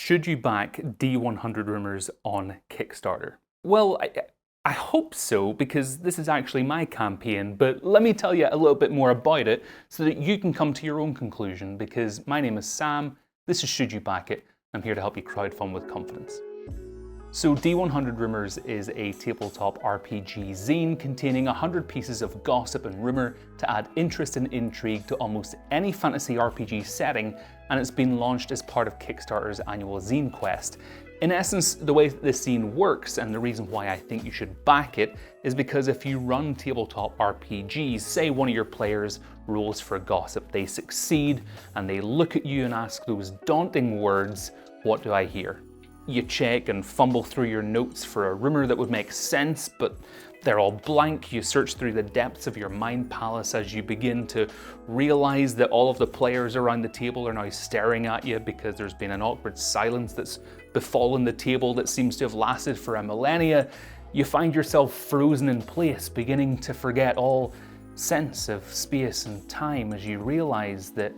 Should you back D100 Rumours on Kickstarter? Well, I hope so, because this is actually my campaign, but let me tell you a little bit more about it so that you can come to your own conclusion, because my name is Sam, this is Should You Back It, I'm here to help you crowdfund with confidence. So D100 Rumours is a tabletop RPG zine containing 100 pieces of gossip and rumour to add interest and intrigue to almost any fantasy RPG setting, and it's been launched as part of Kickstarter's annual Zine Quest. In essence, the way this zine works, and the reason why I think you should back it, is because if you run tabletop RPGs, say one of your players rolls for gossip, they succeed, and they look at you and ask those daunting words, "What do I hear?" You check and fumble through your notes for a rumour that would make sense, but they're all blank. You search through the depths of your mind palace as you begin to realise that all of the players around the table are now staring at you because there's been an awkward silence that's befallen the table that seems to have lasted for a millennia. You find yourself frozen in place, beginning to forget all sense of space and time as you realise that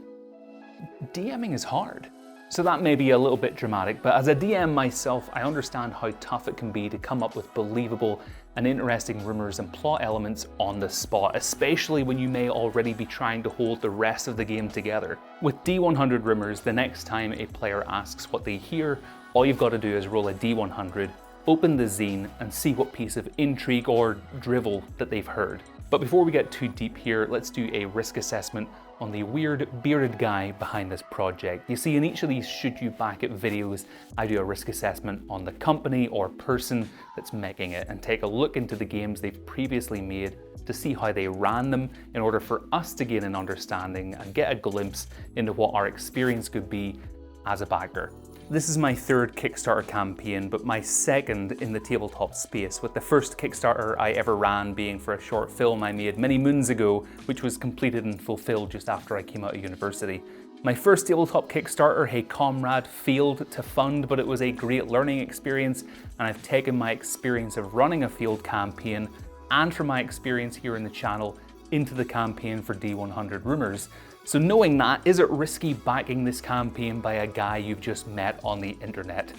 DMing is hard. So that may be a little bit dramatic, but as a DM myself, I understand how tough it can be to come up with believable and interesting rumours and plot elements on the spot, especially when you may already be trying to hold the rest of the game together. With D100 Rumours, the next time a player asks what they hear, all you've got to do is roll a D100, open the zine, and see what piece of intrigue or drivel that they've heard. But before we get too deep here, let's do a risk assessment on the weird bearded guy behind this project. You see, in each of these Should You Back It videos, I do a risk assessment on the company or person that's making it and take a look into the games they've previously made to see how they ran them in order for us to gain an understanding and get a glimpse into what our experience could be as a backer. This is my third Kickstarter campaign, but my second in the tabletop space, with the first Kickstarter I ever ran being for a short film I made many moons ago, which was completed and fulfilled just after I came out of university. My first tabletop Kickstarter, Hey Comrade, failed to fund, but it was a great learning experience, and I've taken my experience of running a field campaign and from my experience here in the channel into the campaign for D100 Rumours. So knowing that, is it risky backing this campaign by a guy you've just met on the internet?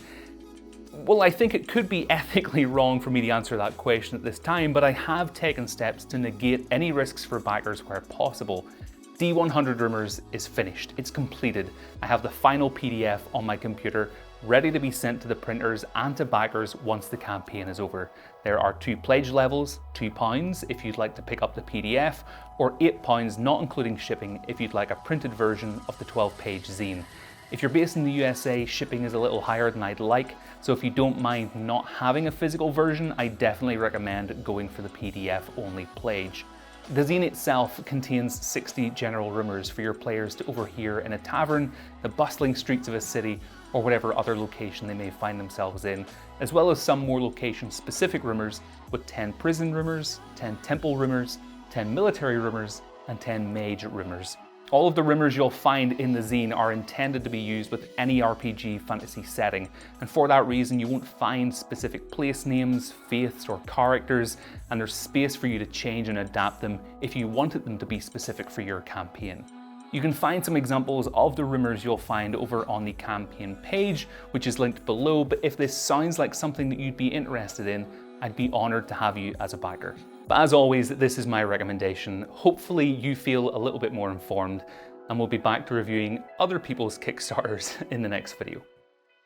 Well, I think it could be ethically wrong for me to answer that question at this time, but I have taken steps to negate any risks for backers where possible. D100 Rumours is finished, it's completed. I have the final PDF on my computer, ready to be sent to the printers and to backers once the campaign is over. There are 2 pledge levels, £2 if you'd like to pick up the PDF, or £8 not including shipping if you'd like a printed version of the 12-page zine. If you're based in the USA, shipping is a little higher than I'd like, so if you don't mind not having a physical version, I definitely recommend going for the PDF only pledge. The zine itself contains 60 general rumours for your players to overhear in a tavern, the bustling streets of a city, or whatever other location they may find themselves in, as well as some more location-specific rumours with 10 prison rumours, 10 temple rumours, 10 military rumours, and 10 mage rumours. All of the rumours you'll find in the zine are intended to be used with any RPG fantasy setting, and for that reason you won't find specific place names, faiths, or characters, and there's space for you to change and adapt them if you wanted them to be specific for your campaign. You can find some examples of the rumours you'll find over on the campaign page, which is linked below, but if this sounds like something that you'd be interested in, I'd be honoured to have you as a backer. But as always, this is my recommendation. Hopefully you feel a little bit more informed, and we'll be back to reviewing other people's Kickstarters in the next video.